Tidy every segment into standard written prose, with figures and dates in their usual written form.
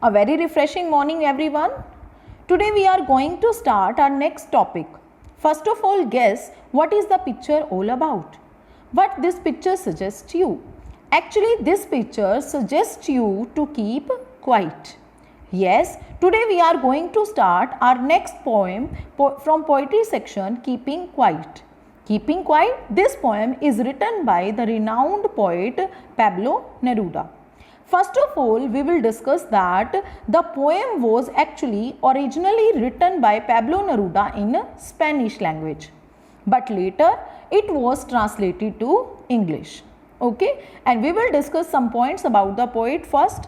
A very refreshing morning, everyone. Today we are going to start our next topic. First of all, guess what is the picture all about? What this picture suggests you? Actually, this picture suggests you to keep quiet. Yes, today we are going to start our next poem from poetry section, Keeping Quiet. Keeping Quiet, this poem is written by the renowned poet Pablo Neruda. First of all, we will discuss that the poem was actually originally written by Pablo Neruda in Spanish language, but later it was translated to English. Okay, and we will discuss some points about the poet first.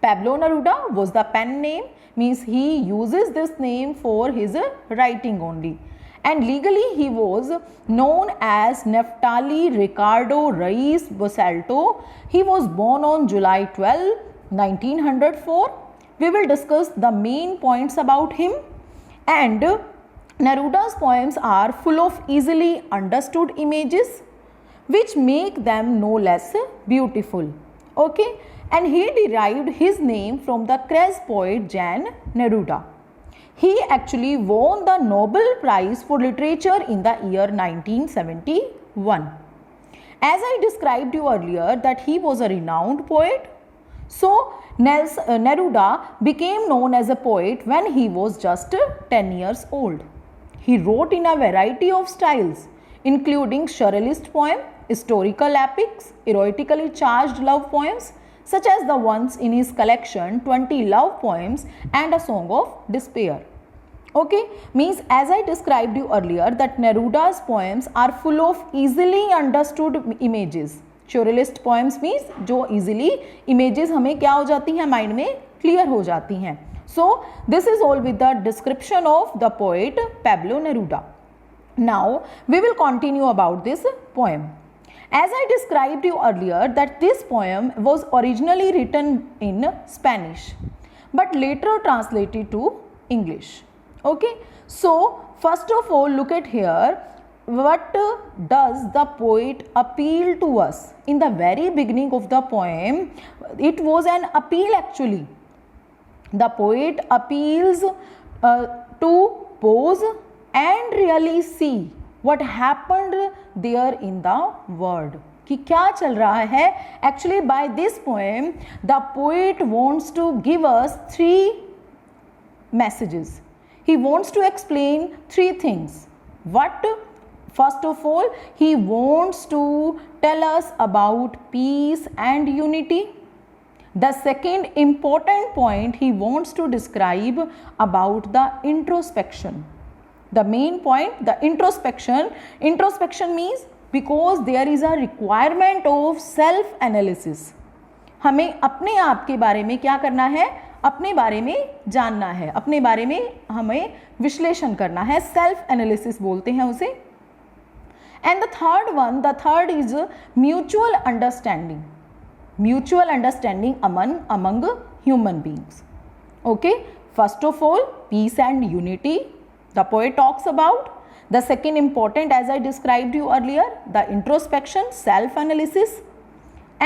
Pablo Neruda was the pen name, means he uses this name for his writing only. And legally he was known as Neftali Ricardo Reyes Basalto. He was born on July 12, 1904. We will discuss the main points about him. And Neruda's poems are full of easily understood images which make them no less beautiful. Okay, and he derived his name from the Crez poet Jan Neruda. He actually won the Nobel Prize for Literature in the year 1971. As I described you earlier that he was a renowned poet, so Neruda became known as a poet when he was just 10 years old. He wrote in a variety of styles, including surrealist poem, historical epics, erotically charged love poems, such as the ones in his collection 20 love poems and a song of despair. Okay, means as I described you earlier that Neruda's poems are full of easily understood images. Surrealist poems means जो easily images हमें क्या हो जाती हैं mind में clear हो जाती हैं. So this is all with the description of the poet Pablo Neruda. Now we will continue about this poem. As I described you earlier that this poem was originally written in Spanish but later translated to English. Okay, so first of all look at here, what does the poet appeal to us? In the very beginning of the poem, it was an appeal actually. The poet appeals to pause and really see what happened there in the world. कि क्या चल रहा है. Actually by this poem the poet wants to give us three messages. He wants to explain three things. What? First of all, he wants to tell us about peace and unity. The second important point, he wants to describe about the introspection. The main point, the introspection. Introspection means because there is a requirement of self analysis. हमें अपने आप के बारे में क्या करना है, अपने बारे में जानना है, अपने बारे में हमें विश्लेषण करना है, सेल्फ एनालिसिस बोलते हैं उसे. And the third one, the third is mutual understanding. Mutual understanding among human beings. Okay, first of all peace and unity the poet talks about. The second important, as I described you earlier, the introspection, self analysis,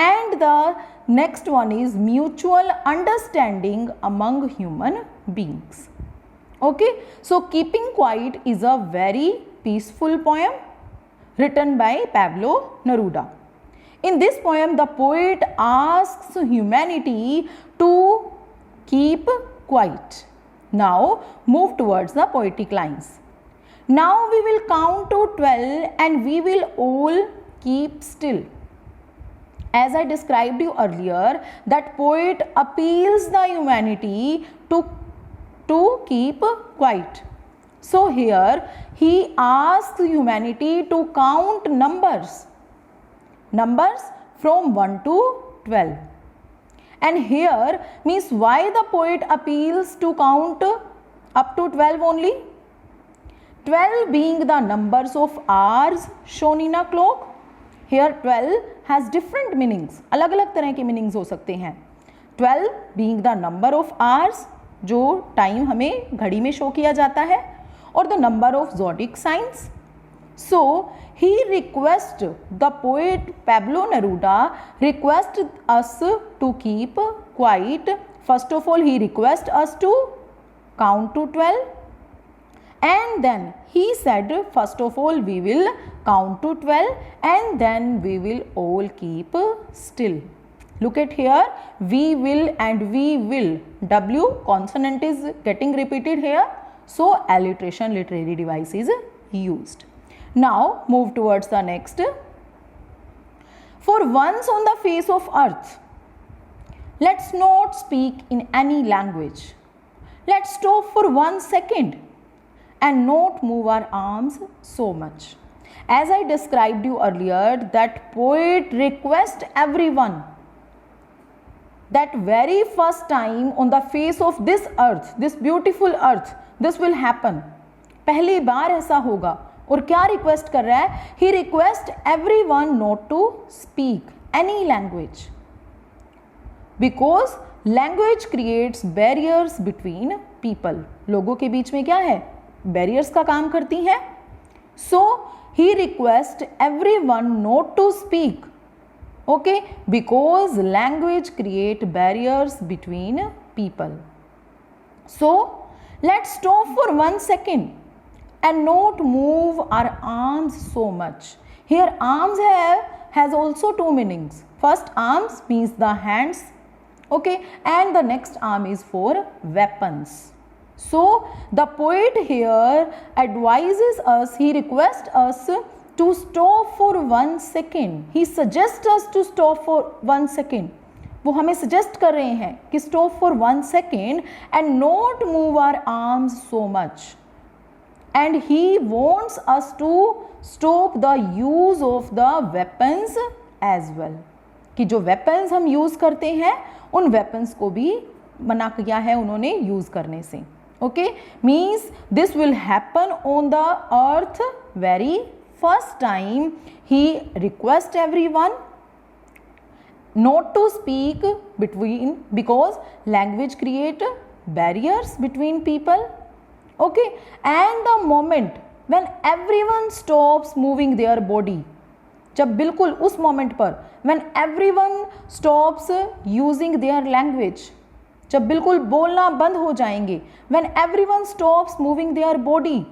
and the next one is mutual understanding among human beings. Okay, so Keeping Quiet is a very peaceful poem written by Pablo Neruda. In this poem the poet asks humanity to keep quiet. Now move towards the poetic lines. Now we will count to 12 and we will all keep still. As I described you earlier that poet appeals the humanity to keep quiet. So here he asks humanity to count numbers from 1 to 12. And here means why the poet appeals to count up to 12 only? 12 being the numbers of hours shown in a clock. Here 12 has different meanings. अलग अलग तरह के meanings हो सकते हैं. 12 being the number of hours जो time हमें घड़ी में शो किया जाता है, और the number of zodiac signs. So he requests, the poet Pablo Neruda requests us to keep quiet First of all, he requests us to count to 12. And then he said, first of all, we will count to 12 and then we will all keep still. Look at here, we will and we will. W consonant is getting repeated here. So alliteration literary device is used. Now move towards the next. For once on the face of earth, let's not speak in any language. Let's stop for 1 second and not move our arms so much. As I described you earlier, that poet requests everyone that very first time on the face of this earth, this beautiful earth, this will happen. पहली बार ऐसा होगा. और क्या request कर रहा है? He requests everyone not to speak any language because language creates barriers between people. लोगों के बीच में क्या है? बैरियर्स का काम करती हैं. So he requests everyone not to speak, okay, because language create barriers between people. So let's stop for 1 second and not move our arms so much. Here arms has also two meanings. First, arms means the hands, okay, and the next arm is for weapons. So the poet here advises us, he requests us to stop for 1 second. He suggests us to stop for 1 second. वो हमें suggest कर रहे हैं कि stop for 1 second and not move our arms so much. And he wants us to stop the use of the weapons as well. कि जो weapons हम use करते हैं उन weapons को भी मना किया है उन्होंने use करने से. Okay, means this will happen on the earth very first time. He requests everyone not to speak between because language create barriers between people. Okay, and the moment when everyone stops moving their body, जब बिल्कुल उस moment पर when everyone stops using their language, जब बिल्कुल बोलना बंद हो जाएंगे, when everyone stops moving their body,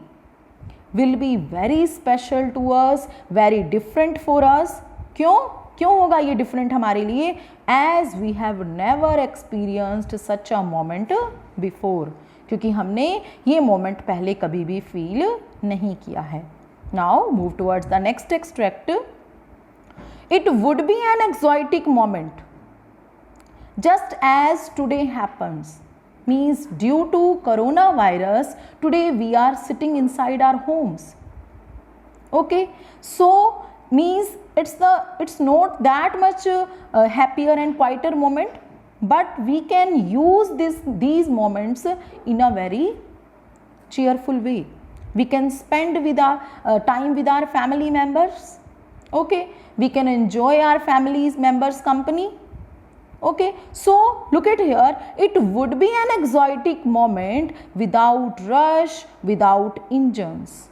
will be very special to us, very different for us. क्यों होगा ये different हमारे लिए? As we have never experienced such a moment before. क्योंकि हमने ये moment पहले कभी भी feel नहीं किया है. Now move towards the next extract. It would be an exotic moment, just as today happens. Means due to coronavirus, today we are sitting inside our homes. Okay, so means it's not that much happier and quieter moment, but we can use these moments in a very cheerful way. We can spend with our time with our family members. Okay, we can enjoy our family members company. Okay, so look at here, it would be an exotic moment without rush, without engines.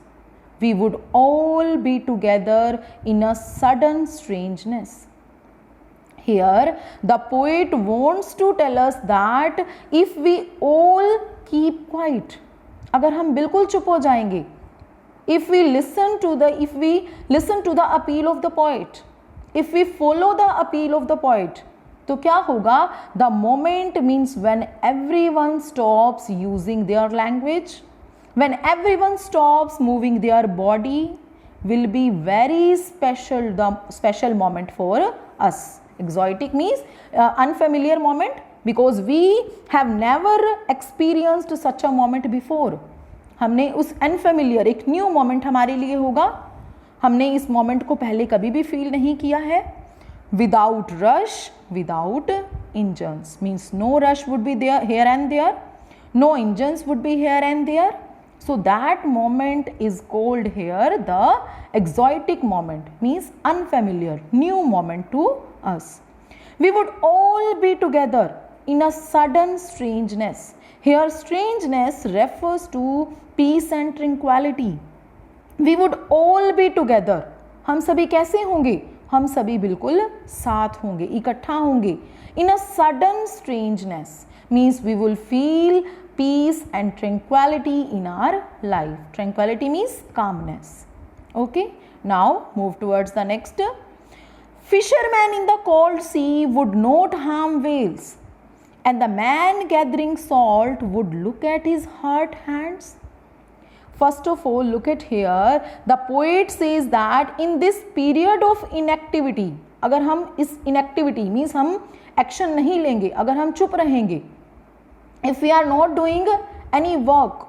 We would all be together in a sudden strangeness. Here the poet wants to tell us that if we all keep quiet, अगर हम बिल्कुल चुप हो जाएंगे, if we listen to the appeal of the poet, if we follow the appeal of the poet, तो क्या होगा? The moment means when everyone stops using their language, when everyone stops moving their body, will be very special, the special moment for us. Exotic means unfamiliar moment because we have never experienced such a moment before. हमने उस unfamiliar एक new moment हमारे लिए होगा. हमने इस moment को पहले कभी भी feel नहीं किया है. Without rush, without engines, means no rush would be there here and there, no engines would be here and there. So that moment is called here the exotic moment, means unfamiliar, new moment to us. We would all be together in a sudden strangeness. Here strangeness refers to peace and tranquility. We would all be together. हम सभी कैसे होंगे? हम सभी बिल्कुल साथ होंगे, इकट्ठा होंगे. In a sudden strangeness means we will feel peace and tranquility in our life. Tranquility means calmness. Okay, now move towards the next. Fishermen in the cold sea would not harm whales, and the man gathering salt would look at his hurt hands. First of all, look at here. The poet says that in this period of inactivity, अगर हम इस inactivity means हम action नहीं लेंगे, अगर हम चुप रहेंगे, if we are not doing any work,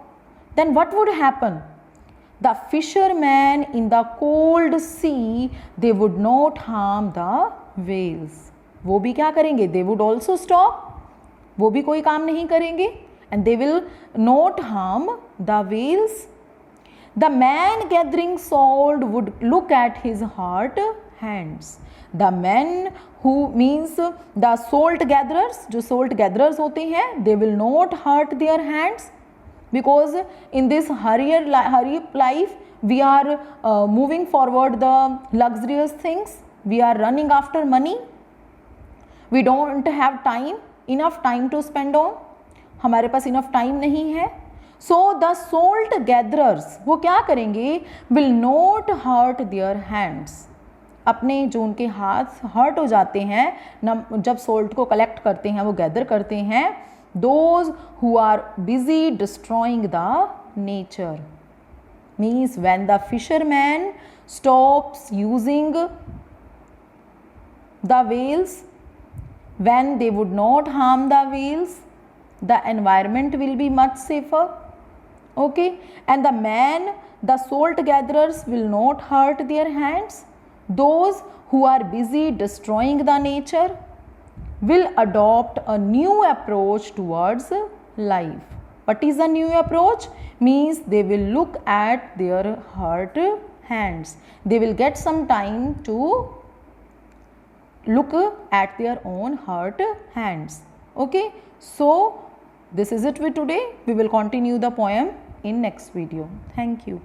then what would happen? The fishermen in the cold sea, they would not harm the whales. वो भी क्या करेंगे? They would also stop. वो भी कोई काम नहीं करेंगे, and they will not harm the whales. The man gathering salt would look at his hurt hands. The men who means the salt gatherers, जो salt gatherers होते हैं, they will not hurt their hands, because in this hurry life we are moving forward the luxurious things, we are running after money, we don't have time, enough time to spend on, हमारे पास enough time नहीं है. So the salt gatherers वो क्या करेंगे? will not hurt their hands. अपने जो उनके हाथ हर्ट हो जाते हैं जब सोल्ट को कलेक्ट करते हैं, वो गैदर करते हैं, those who are busy destroying the nature, means when the fisherman stops using the whales, when they would not harm the whales, the environment will be much safer. Okay, and the man, the salt gatherers will not hurt their hands. Those who are busy destroying the nature will adopt a new approach towards life. What is the new approach? Means they will look at their hurt hands. They will get some time to look at their own hurt hands. Okay, so this is it with today. We will continue the poem in next video. Thank you.